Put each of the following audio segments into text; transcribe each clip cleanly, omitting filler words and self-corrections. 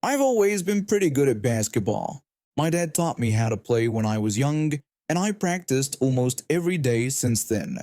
I've always been pretty good at basketball. My dad taught me how to play when I was young, and I practiced almost every day since then.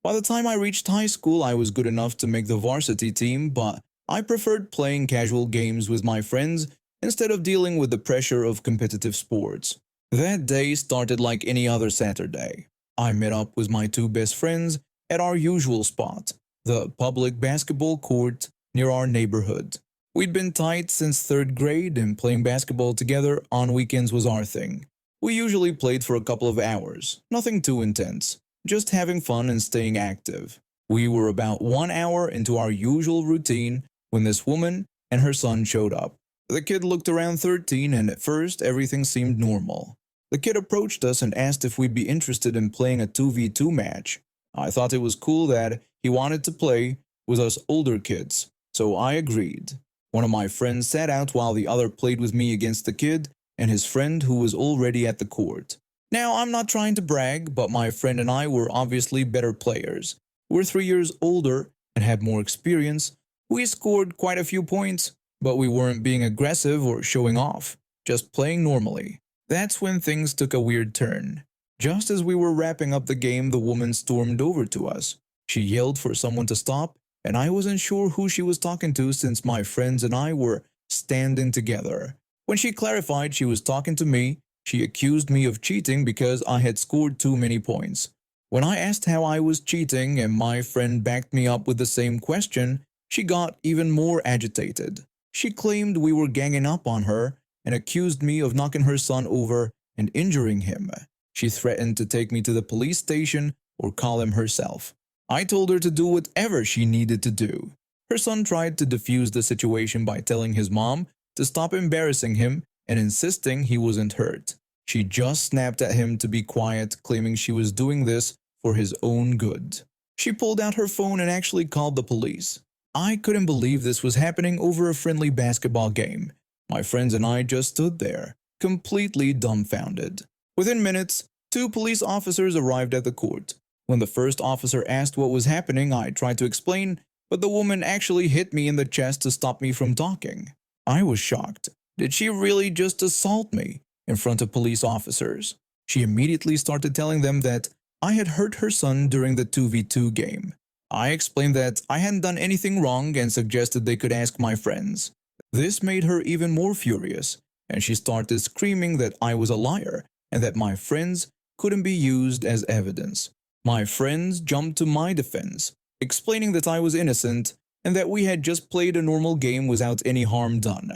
By the time I reached high school, I was good enough to make the varsity team, but I preferred playing casual games with my friends instead of dealing with the pressure of competitive sports. That day started like any other Saturday. I met up with my two best friends at our usual spot, the public basketball court near our neighborhood. We'd been tight since third grade, and playing basketball together on weekends was our thing. We usually played for a couple of hours, nothing too intense, just having fun and staying active. We were about 1 hour into our usual routine when this woman and her son showed up. The kid looked around 13, and at first everything seemed normal. The kid approached us and asked if we'd be interested in playing a 2v2 match. I thought it was cool that he wanted to play with us older kids, so I agreed. One of my friends sat out while the other played with me against the kid and his friend who was already at the court. Now, I'm not trying to brag, but my friend and I were obviously better players. We're 3 years older and had more experience. We scored quite a few points, but we weren't being aggressive or showing off, just playing normally. That's when things took a weird turn. Just as we were wrapping up the game, the woman stormed over to us. She yelled for someone to stop, and I wasn't sure who she was talking to since my friends and I were standing together. When she clarified she was talking to me, she accused me of cheating because I had scored too many points. When I asked how I was cheating and my friend backed me up with the same question, she got even more agitated. She claimed we were ganging up on her and accused me of knocking her son over and injuring him. She threatened to take me to the police station or call him herself. I told her to do whatever she needed to do. Her son tried to defuse the situation by telling his mom to stop embarrassing him and insisting he wasn't hurt. She just snapped at him to be quiet, claiming she was doing this for his own good. She pulled out her phone and actually called the police. I couldn't believe this was happening over a friendly basketball game. My friends and I just stood there, completely dumbfounded. Within minutes, 2 police officers arrived at the court. When the first officer asked what was happening, I tried to explain, but the woman actually hit me in the chest to stop me from talking. I was shocked. Did she really just assault me in front of police officers? She immediately started telling them that I had hurt her son during the 2v2 game. I explained that I hadn't done anything wrong and suggested they could ask my friends. This made her even more furious, and she started screaming that I was a liar and that my friends couldn't be used as evidence. My friends jumped to my defense, explaining that I was innocent and that we had just played a normal game without any harm done.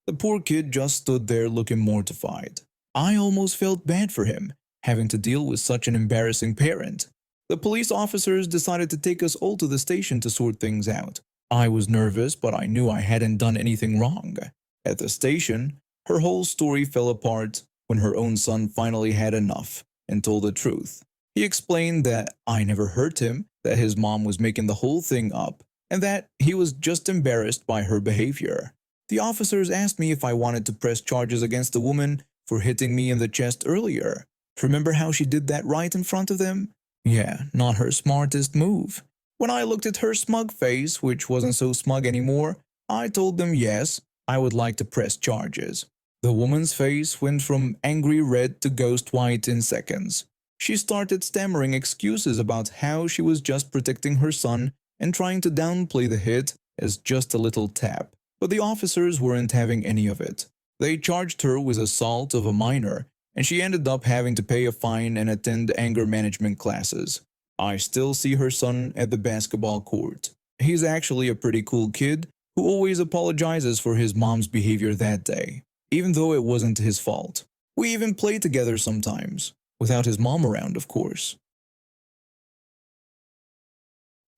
The poor kid just stood there looking mortified. I almost felt bad for him, having to deal with such an embarrassing parent. The police officers decided to take us all to the station to sort things out. I was nervous, but I knew I hadn't done anything wrong. At the station, her whole story fell apart when her own son finally had enough and told the truth. He explained that I never hurt him, that his mom was making the whole thing up, and that he was just embarrassed by her behavior. The officers asked me if I wanted to press charges against the woman for hitting me in the chest earlier. Remember how she did that right in front of them? Yeah, not her smartest move. When I looked at her smug face, which wasn't so smug anymore, I told them yes, I would like to press charges. The woman's face went from angry red to ghost white in seconds. She started stammering excuses about how she was just protecting her son and trying to downplay the hit as just a little tap. But the officers weren't having any of it. They charged her with assault of a minor, and she ended up having to pay a fine and attend anger management classes. I still see her son at the basketball court. He's actually a pretty cool kid who always apologizes for his mom's behavior that day, even though it wasn't his fault. We even play together sometimes. Without his mom around, of course.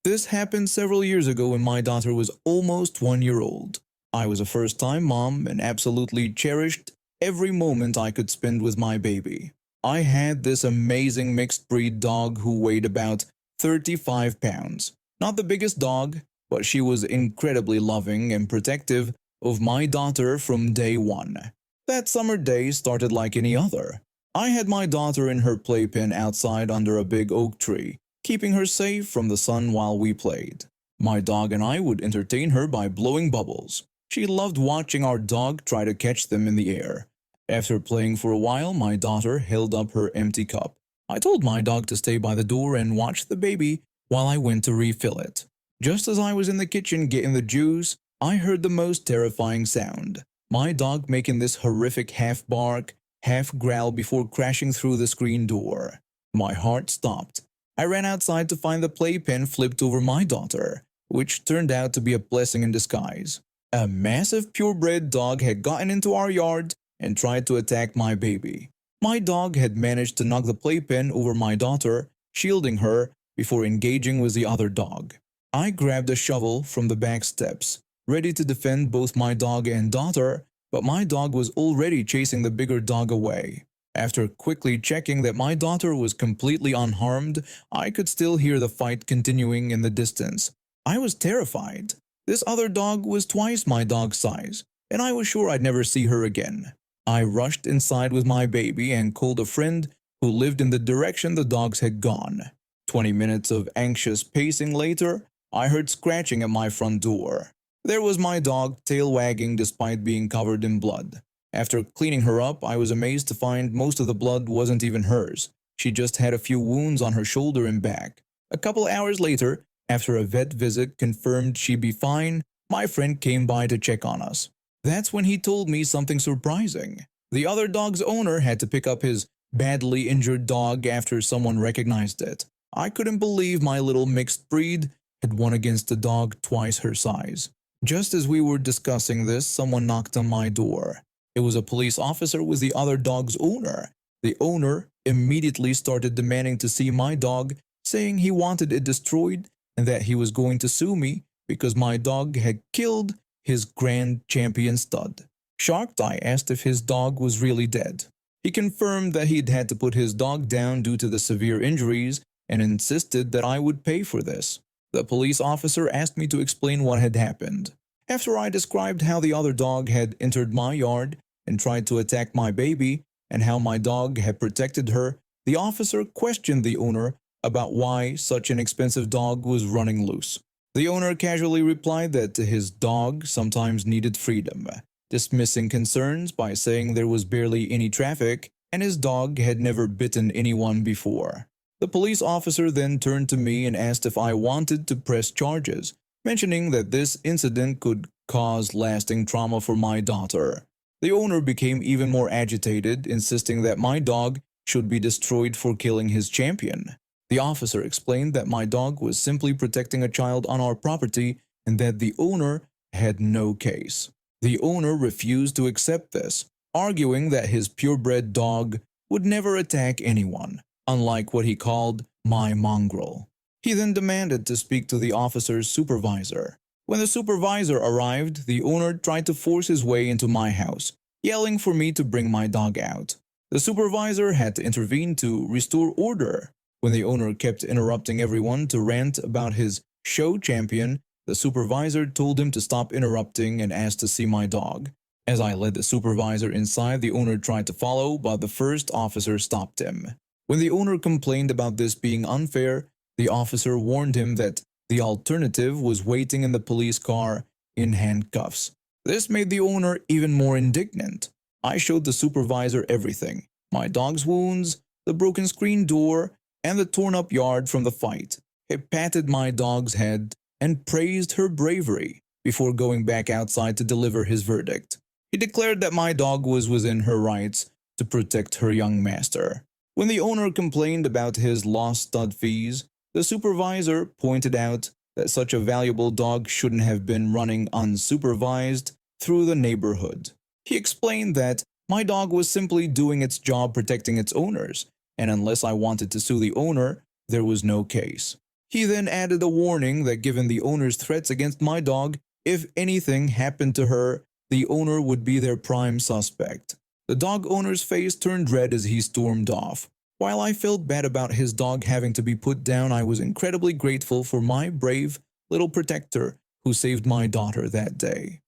This happened several years ago when my daughter was almost 1 year old. I was a first-time mom and absolutely cherished every moment I could spend with my baby. I had this amazing mixed-breed dog who weighed about 35 pounds. Not the biggest dog, but she was incredibly loving and protective of my daughter from day one. That summer day started like any other. I had my daughter in her playpen outside under a big oak tree, keeping her safe from the sun while we played. My dog and I would entertain her by blowing bubbles. She loved watching our dog try to catch them in the air. After playing for a while, my daughter held up her empty cup. I told my dog to stay by the door and watch the baby while I went to refill it. Just as I was in the kitchen getting the juice, I heard the most terrifying sound. My dog making this horrific half bark, half growl before crashing through the screen door. My heart stopped. I ran outside to find the playpen flipped over my daughter, which turned out to be a blessing in disguise. A massive purebred dog had gotten into our yard and tried to attack my baby. My dog had managed to knock the playpen over my daughter, shielding her before engaging with the other dog. I grabbed a shovel from the back steps, ready to defend both my dog and daughter, but my dog was already chasing the bigger dog away. After quickly checking that my daughter was completely unharmed, I could still hear the fight continuing in the distance. I was terrified. This other dog was twice my dog's size, and I was sure I'd never see her again. I rushed inside with my baby and called a friend who lived in the direction the dogs had gone. 20 minutes of anxious pacing later, I heard scratching at my front door. There was my dog, tail wagging despite being covered in blood. After cleaning her up, I was amazed to find most of the blood wasn't even hers. She just had a few wounds on her shoulder and back. A couple hours later, after a vet visit confirmed she'd be fine, my friend came by to check on us. That's when he told me something surprising. The other dog's owner had to pick up his badly injured dog after someone recognized it. I couldn't believe my little mixed breed had won against a dog twice her size. Just as we were discussing this, someone knocked on my door. It was a police officer with the other dog's owner. The owner immediately started demanding to see my dog, saying he wanted it destroyed and that he was going to sue me because my dog had killed his grand champion stud. Shocked, I asked if his dog was really dead. He confirmed that he'd had to put his dog down due to the severe injuries and insisted that I would pay for this. The police officer asked me to explain what had happened. After I described how the other dog had entered my yard and tried to attack my baby and how my dog had protected her, the officer questioned the owner about why such an expensive dog was running loose. The owner casually replied that his dog sometimes needed freedom, dismissing concerns by saying there was barely any traffic and his dog had never bitten anyone before. The police officer then turned to me and asked if I wanted to press charges, mentioning that this incident could cause lasting trauma for my daughter. The owner became even more agitated, insisting that my dog should be destroyed for killing his champion. The officer explained that my dog was simply protecting a child on our property and that the owner had no case. The owner refused to accept this, arguing that his purebred dog would never attack anyone, unlike what he called my mongrel. He then demanded to speak to the officer's supervisor. When the supervisor arrived, the owner tried to force his way into my house, yelling for me to bring my dog out. The supervisor had to intervene to restore order. When the owner kept interrupting everyone to rant about his show champion, the supervisor told him to stop interrupting and asked to see my dog. As I led the supervisor inside, the owner tried to follow, but the first officer stopped him. When the owner complained about this being unfair, the officer warned him that the alternative was waiting in the police car in handcuffs. This made the owner even more indignant. I showed the supervisor everything: my dog's wounds, the broken screen door, and the torn-up yard from the fight. He patted my dog's head and praised her bravery before going back outside to deliver his verdict. He declared that my dog was within her rights to protect her young master. When the owner complained about his lost stud fees, the supervisor pointed out that such a valuable dog shouldn't have been running unsupervised through the neighborhood. He explained that my dog was simply doing its job protecting its owners, and unless I wanted to sue the owner, there was no case. He then added a warning that given the owner's threats against my dog, if anything happened to her, the owner would be their prime suspect. The dog owner's face turned red as he stormed off. While I felt bad about his dog having to be put down, I was incredibly grateful for my brave little protector who saved my daughter that day.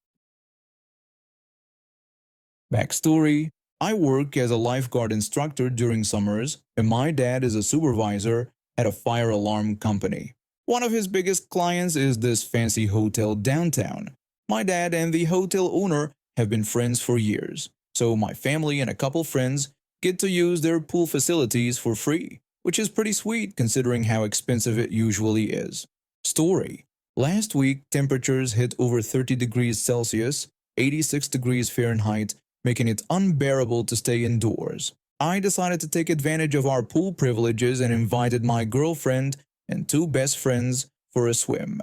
Backstory: I work as a lifeguard instructor during summers, and my dad is a supervisor at a fire alarm company. One of his biggest clients is this fancy hotel downtown. My dad and the hotel owner have been friends for years, so my family and a couple friends get to use their pool facilities for free, which is pretty sweet considering how expensive it usually is. Story: last week, temperatures hit over 30 degrees Celsius, 86 degrees Fahrenheit, making it unbearable to stay indoors. I decided to take advantage of our pool privileges and invited my girlfriend and two best friends for a swim.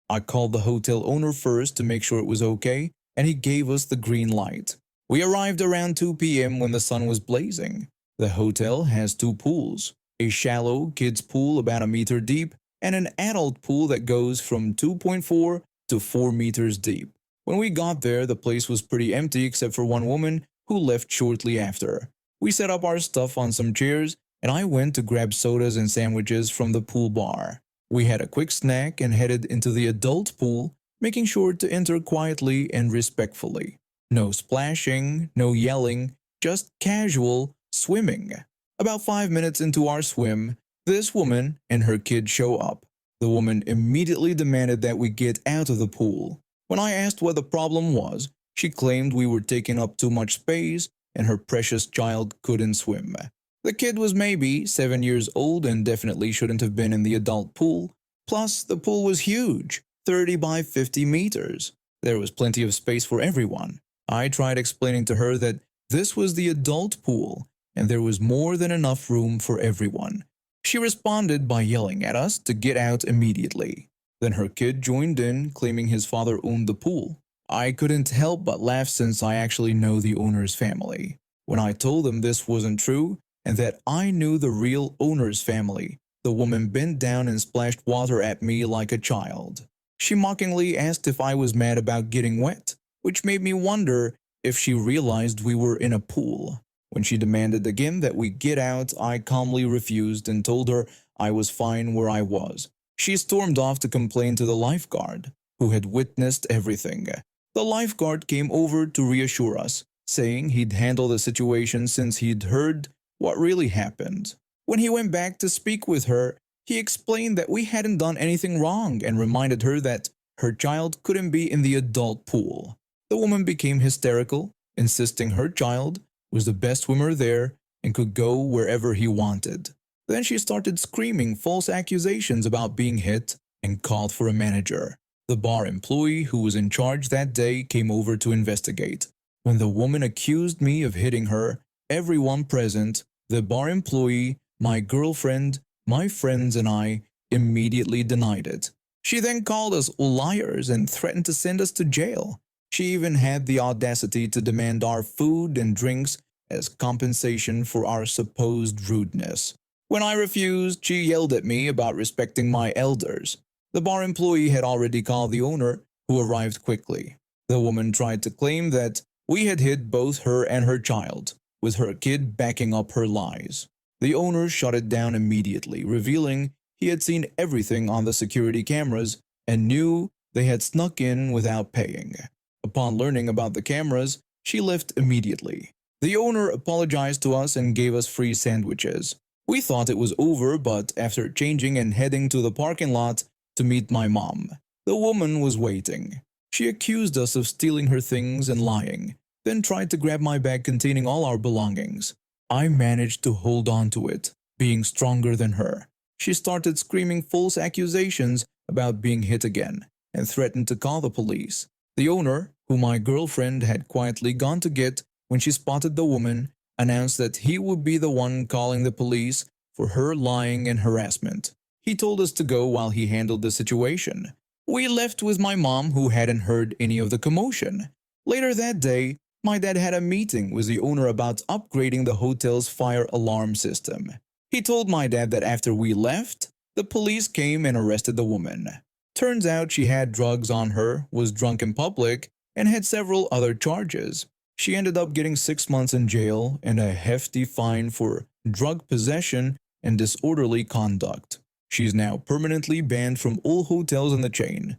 I called the hotel owner first to make sure it was okay, and he gave us the green light. We arrived around 2 p.m. when the sun was blazing. The hotel has two pools, a shallow kids pool about a meter deep and an adult pool that goes from 2.4 to 4 meters deep. When we got there, the place was pretty empty except for one woman who left shortly after. We set up our stuff on some chairs, and I went to grab sodas and sandwiches from the pool bar. We had a quick snack and headed into the adult pool, making sure to enter quietly and respectfully. No splashing, no yelling, just casual swimming. About 5 minutes into our swim, this woman and her kid show up. The woman immediately demanded that we get out of the pool. When I asked what the problem was, she claimed we were taking up too much space and her precious child couldn't swim. The kid was maybe 7 years old and definitely shouldn't have been in the adult pool. Plus, the pool was huge, 30 by 50 meters. There was plenty of space for everyone. I tried explaining to her that this was the adult pool and there was more than enough room for everyone. She responded by yelling at us to get out immediately. Then her kid joined in, claiming his father owned the pool. I couldn't help but laugh since I actually know the owner's family. When I told them this wasn't true and that I knew the real owner's family, the woman bent down and splashed water at me like a child. She mockingly asked if I was mad about getting wet, which made me wonder if she realized we were in a pool. When she demanded again that we get out, I calmly refused and told her I was fine where I was. She stormed off to complain to the lifeguard, who had witnessed everything. The lifeguard came over to reassure us, saying he'd handle the situation since he'd heard what really happened. When he went back to speak with her, he explained that we hadn't done anything wrong and reminded her that her child couldn't be in the adult pool. The woman became hysterical, insisting her child was the best swimmer there and could go wherever he wanted. Then she started screaming false accusations about being hit and called for a manager. The bar employee who was in charge that day came over to investigate. When the woman accused me of hitting her, everyone present, the bar employee, my girlfriend, my friends and I, immediately denied it. She then called us liars and threatened to send us to jail. She even had the audacity to demand our food and drinks as compensation for our supposed rudeness. When I refused, she yelled at me about respecting my elders. The bar employee had already called the owner, who arrived quickly. The woman tried to claim that we had hit both her and her child, with her kid backing up her lies. The owner shut it down immediately, revealing he had seen everything on the security cameras and knew they had snuck in without paying. Upon learning about the cameras, she left immediately. The owner apologized to us and gave us free sandwiches. We thought it was over, but after changing and heading to the parking lot to meet my mom, the woman was waiting. She accused us of stealing her things and lying, then tried to grab my bag containing all our belongings. I managed to hold on to it, being stronger than her. She started screaming false accusations about being hit again and threatened to call the police. The owner, who my girlfriend had quietly gone to get when she spotted the woman, announced that he would be the one calling the police for her lying and harassment. He told us to go while he handled the situation. We left with my mom, who hadn't heard any of the commotion. Later that day, my dad had a meeting with the owner about upgrading the hotel's fire alarm system. He told my dad that after we left, the police came and arrested the woman. Turns out she had drugs on her, was drunk in public, and had several other charges. She ended up getting 6 months in jail and a hefty fine for drug possession and disorderly conduct. She's now permanently banned from all hotels in the chain.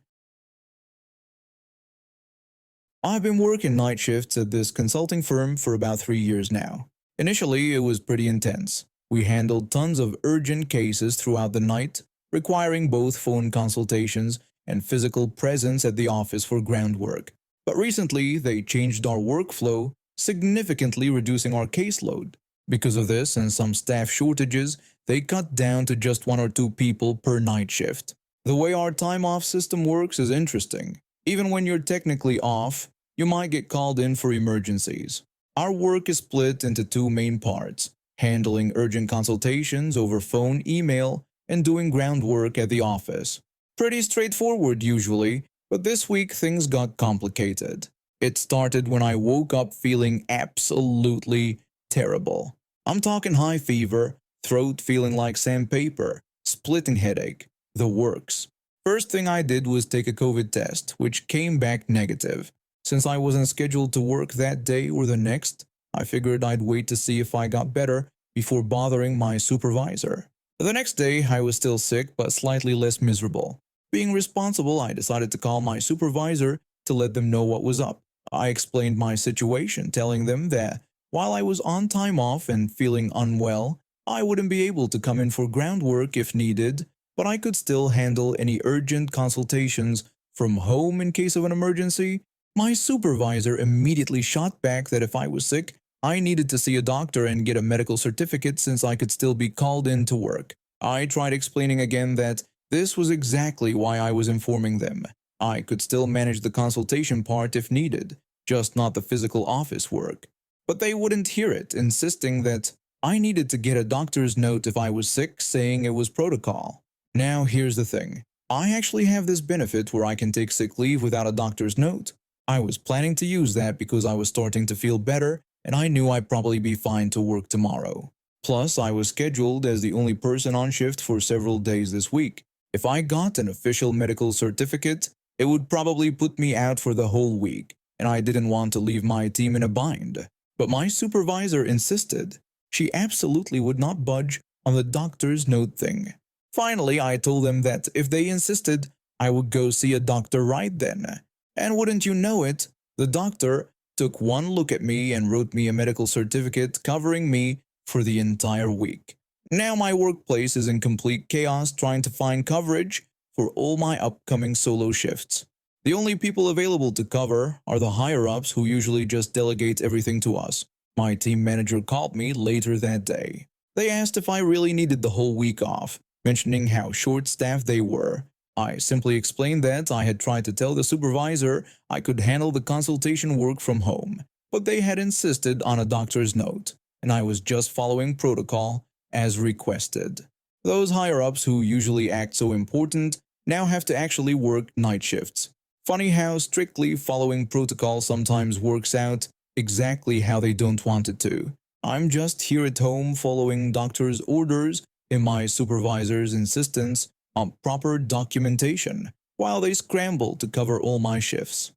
I've been working night shifts at this consulting firm for about 3 years now. Initially, it was pretty intense. We handled tons of urgent cases throughout the night, requiring both phone consultations and physical presence at the office for groundwork. But recently, they changed our workflow, significantly reducing our caseload. Because of this and some staff shortages, they cut down to just 1 or 2 people per night shift. The way our time off system works is interesting. Even when you're technically off, you might get called in for emergencies. Our work is split into 2 main parts: handling urgent consultations over phone, email, and doing groundwork at the office. Pretty straightforward usually, but this week things got complicated. It started when I woke up feeling absolutely terrible. I'm talking high fever, throat feeling like sandpaper, splitting headache, the works. First thing I did was take a COVID test, which came back negative. Since I wasn't scheduled to work that day or the next, I figured I'd wait to see if I got better before bothering my supervisor. The next day, I was still sick but slightly less miserable. Being responsible, I decided to call my supervisor to let them know what was up. I explained my situation, telling them that while I was on time off and feeling unwell, I wouldn't be able to come in for groundwork if needed, but I could still handle any urgent consultations from home in case of an emergency. My supervisor immediately shot back that if I was sick, I needed to see a doctor and get a medical certificate since I could still be called in to work. I tried explaining again that this was exactly why I was informing them. I could still manage the consultation part if needed, just not the physical office work. But they wouldn't hear it, insisting that I needed to get a doctor's note if I was sick, saying it was protocol. Now here's the thing. I actually have this benefit where I can take sick leave without a doctor's note. I was planning to use that because I was starting to feel better and I knew I'd probably be fine to work tomorrow. Plus, I was scheduled as the only person on shift for several days this week. If I got an official medical certificate, it would probably put me out for the whole week, and I didn't want to leave my team in a bind. But my supervisor insisted. She absolutely would not budge on the doctor's note thing. Finally, I told them that if they insisted, I would go see a doctor right then. And wouldn't you know it, the doctor took one look at me and wrote me a medical certificate covering me for the entire week. Now my workplace is in complete chaos trying to find coverage for all my upcoming solo shifts. The only people available to cover are the higher-ups who usually just delegate everything to us. My team manager called me later that day. They asked if I really needed the whole week off, mentioning how short-staffed they were. I simply explained that I had tried to tell the supervisor I could handle the consultation work from home, but they had insisted on a doctor's note, and I was just following protocol as requested. Those higher-ups who usually act so important now have to actually work night shifts. Funny how strictly following protocol sometimes works out exactly how they don't want it to. I'm just here at home following doctor's orders and my supervisor's insistence on proper documentation while they scramble to cover all my shifts.